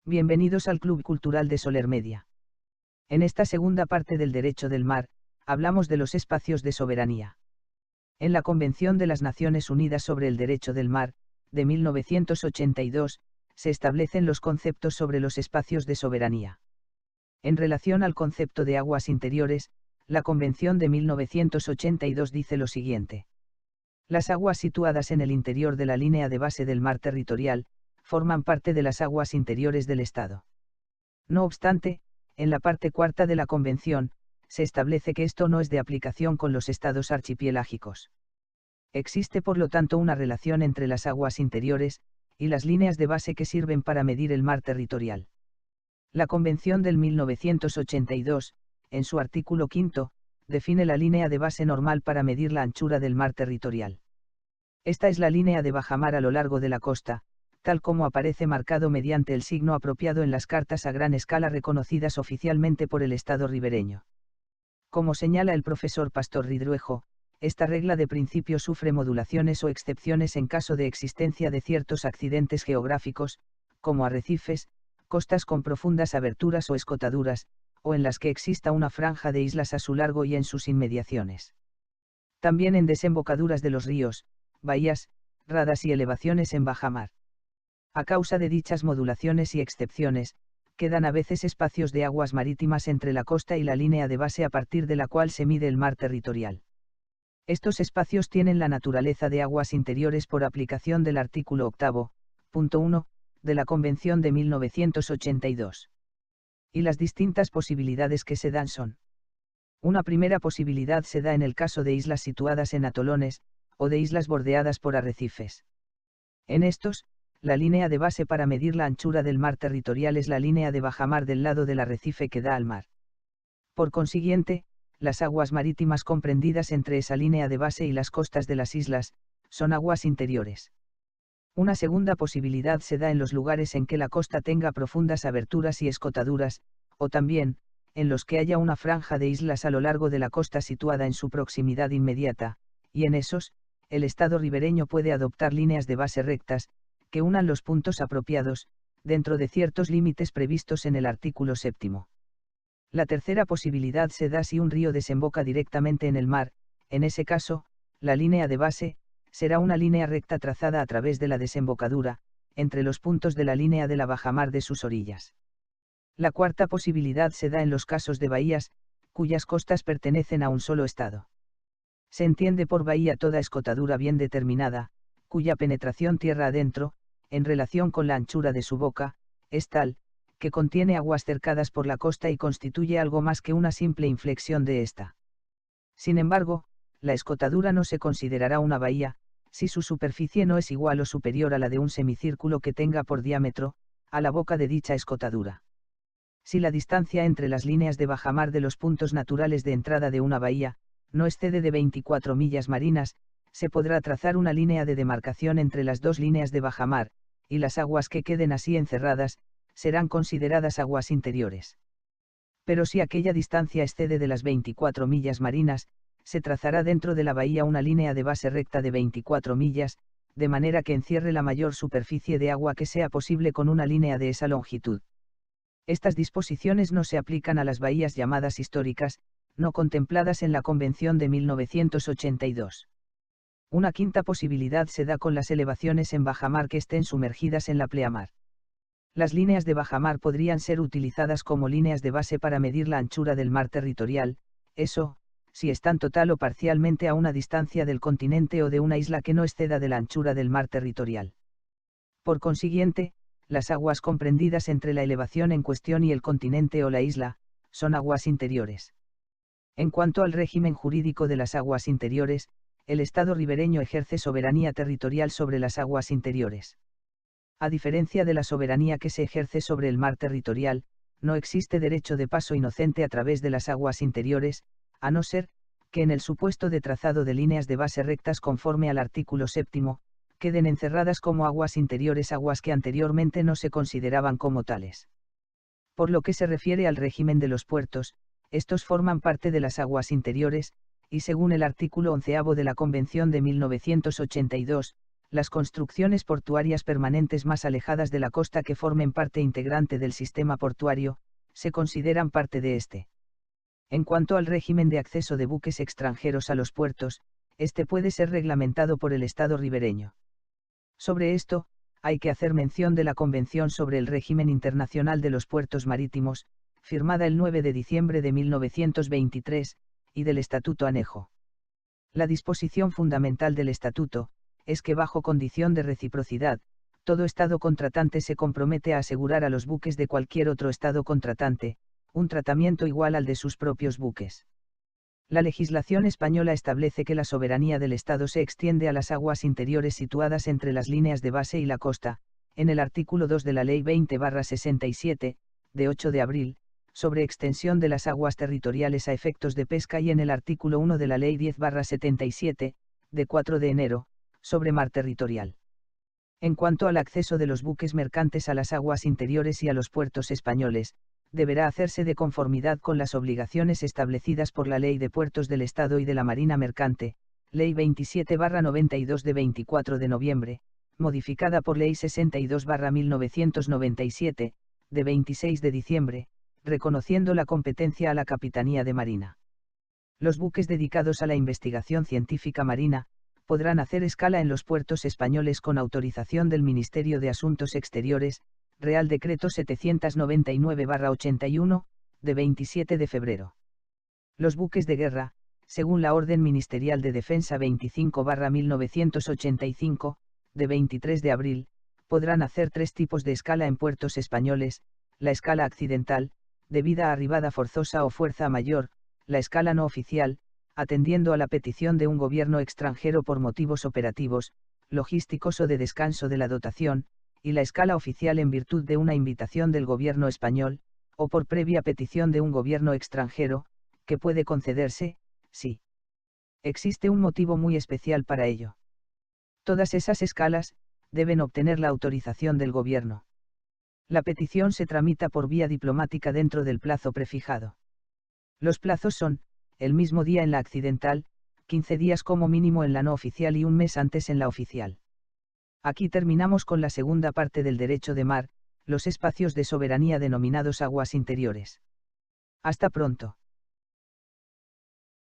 Bienvenidos al Club Cultural de Soler Media. En esta segunda parte del derecho del mar, hablamos de los espacios de soberanía. En la Convención de las Naciones Unidas sobre el Derecho del Mar, de 1982, se establecen los conceptos sobre los espacios de soberanía. En relación al concepto de aguas interiores, la Convención de 1982 dice lo siguiente. Las aguas situadas en el interior de la línea de base del mar territorial, forman parte de las aguas interiores del Estado. No obstante, en la parte cuarta de la Convención, se establece que esto no es de aplicación con los estados archipelágicos. Existe por lo tanto una relación entre las aguas interiores, y las líneas de base que sirven para medir el mar territorial. La Convención del 1982, en su artículo 5, define la línea de base normal para medir la anchura del mar territorial. Esta es la línea de bajamar a lo largo de la costa, tal como aparece marcado mediante el signo apropiado en las cartas a gran escala reconocidas oficialmente por el Estado ribereño. Como señala el profesor Pastor Ridruejo, esta regla de principio sufre modulaciones o excepciones en caso de existencia de ciertos accidentes geográficos, como arrecifes, costas con profundas aberturas o escotaduras, o en las que exista una franja de islas a su largo y en sus inmediaciones. También en desembocaduras de los ríos, bahías, radas y elevaciones en bajamar. A causa de dichas modulaciones y excepciones, quedan a veces espacios de aguas marítimas entre la costa y la línea de base a partir de la cual se mide el mar territorial. Estos espacios tienen la naturaleza de aguas interiores por aplicación del artículo 8.1, de la Convención de 1982. Y las distintas posibilidades que se dan son. Una primera posibilidad se da en el caso de islas situadas en atolones, o de islas bordeadas por arrecifes. En estos, la línea de base para medir la anchura del mar territorial es la línea de bajamar del lado del arrecife que da al mar. Por consiguiente, las aguas marítimas comprendidas entre esa línea de base y las costas de las islas, son aguas interiores. Una segunda posibilidad se da en los lugares en que la costa tenga profundas aberturas y escotaduras, o también, en los que haya una franja de islas a lo largo de la costa situada en su proximidad inmediata, y en esos, el Estado ribereño puede adoptar líneas de base rectas, que unan los puntos apropiados, dentro de ciertos límites previstos en el artículo 7. La tercera posibilidad se da si un río desemboca directamente en el mar, en ese caso, la línea de base, será una línea recta trazada a través de la desembocadura, entre los puntos de la línea de la bajamar de sus orillas. La cuarta posibilidad se da en los casos de bahías, cuyas costas pertenecen a un solo estado. Se entiende por bahía toda escotadura bien determinada, cuya penetración tierra adentro, en relación con la anchura de su boca, es tal, que contiene aguas cercadas por la costa y constituye algo más que una simple inflexión de ésta. Sin embargo, la escotadura no se considerará una bahía, si su superficie no es igual o superior a la de un semicírculo que tenga por diámetro, a la boca de dicha escotadura. Si la distancia entre las líneas de bajamar de los puntos naturales de entrada de una bahía, no excede de 24 millas marinas, se podrá trazar una línea de demarcación entre las dos líneas de bajamar, y las aguas que queden así encerradas, serán consideradas aguas interiores. Pero si aquella distancia excede de las 24 millas marinas, se trazará dentro de la bahía una línea de base recta de 24 millas, de manera que encierre la mayor superficie de agua que sea posible con una línea de esa longitud. Estas disposiciones no se aplican a las bahías llamadas históricas, no contempladas en la Convención de 1982. Una quinta posibilidad se da con las elevaciones en bajamar que estén sumergidas en la pleamar. Las líneas de bajamar podrían ser utilizadas como líneas de base para medir la anchura del mar territorial, eso, si están total o parcialmente a una distancia del continente o de una isla que no exceda de la anchura del mar territorial. Por consiguiente, las aguas comprendidas entre la elevación en cuestión y el continente o la isla, son aguas interiores. En cuanto al régimen jurídico de las aguas interiores, el Estado ribereño ejerce soberanía territorial sobre las aguas interiores. A diferencia de la soberanía que se ejerce sobre el mar territorial, no existe derecho de paso inocente a través de las aguas interiores, a no ser, que en el supuesto de trazado de líneas de base rectas conforme al artículo 7, queden encerradas como aguas interiores aguas que anteriormente no se consideraban como tales. Por lo que se refiere al régimen de los puertos, estos forman parte de las aguas interiores, y según el artículo 11 de la Convención de 1982, las construcciones portuarias permanentes más alejadas de la costa que formen parte integrante del sistema portuario, se consideran parte de este. En cuanto al régimen de acceso de buques extranjeros a los puertos, este puede ser reglamentado por el Estado ribereño. Sobre esto, hay que hacer mención de la Convención sobre el Régimen Internacional de los Puertos Marítimos, firmada el 9 de diciembre de 1923, y del Estatuto Anejo. La disposición fundamental del Estatuto, es que bajo condición de reciprocidad, todo Estado contratante se compromete a asegurar a los buques de cualquier otro Estado contratante, un tratamiento igual al de sus propios buques. La legislación española establece que la soberanía del Estado se extiende a las aguas interiores situadas entre las líneas de base y la costa, en el artículo 2 de la Ley 20/67, de 8 de abril, sobre extensión de las aguas territoriales a efectos de pesca y en el artículo 1 de la Ley 10/77, de 4 de enero, sobre mar territorial. En cuanto al acceso de los buques mercantes a las aguas interiores y a los puertos españoles, deberá hacerse de conformidad con las obligaciones establecidas por la Ley de Puertos del Estado y de la Marina Mercante, Ley 27/92 de 24 de noviembre, modificada por Ley 62/1997, de 26 de diciembre, reconociendo la competencia a la Capitanía de Marina. Los buques dedicados a la investigación científica marina, podrán hacer escala en los puertos españoles con autorización del Ministerio de Asuntos Exteriores, Real Decreto 799/81, de 27 de febrero. Los buques de guerra, según la Orden Ministerial de Defensa 25/1985, de 23 de abril, podrán hacer tres tipos de escala en puertos españoles: la escala accidental, debida a arribada forzosa o fuerza mayor; la escala no oficial, atendiendo a la petición de un gobierno extranjero por motivos operativos, logísticos o de descanso de la dotación; y la escala oficial en virtud de una invitación del gobierno español, o por previa petición de un gobierno extranjero, que puede concederse, si existe un motivo muy especial para ello. Todas esas escalas, deben obtener la autorización del gobierno. La petición se tramita por vía diplomática dentro del plazo prefijado. Los plazos son, el mismo día en la accidental, 15 días como mínimo en la no oficial y un mes antes en la oficial. Aquí terminamos con la segunda parte del derecho de mar, los espacios de soberanía denominados aguas interiores. Hasta pronto.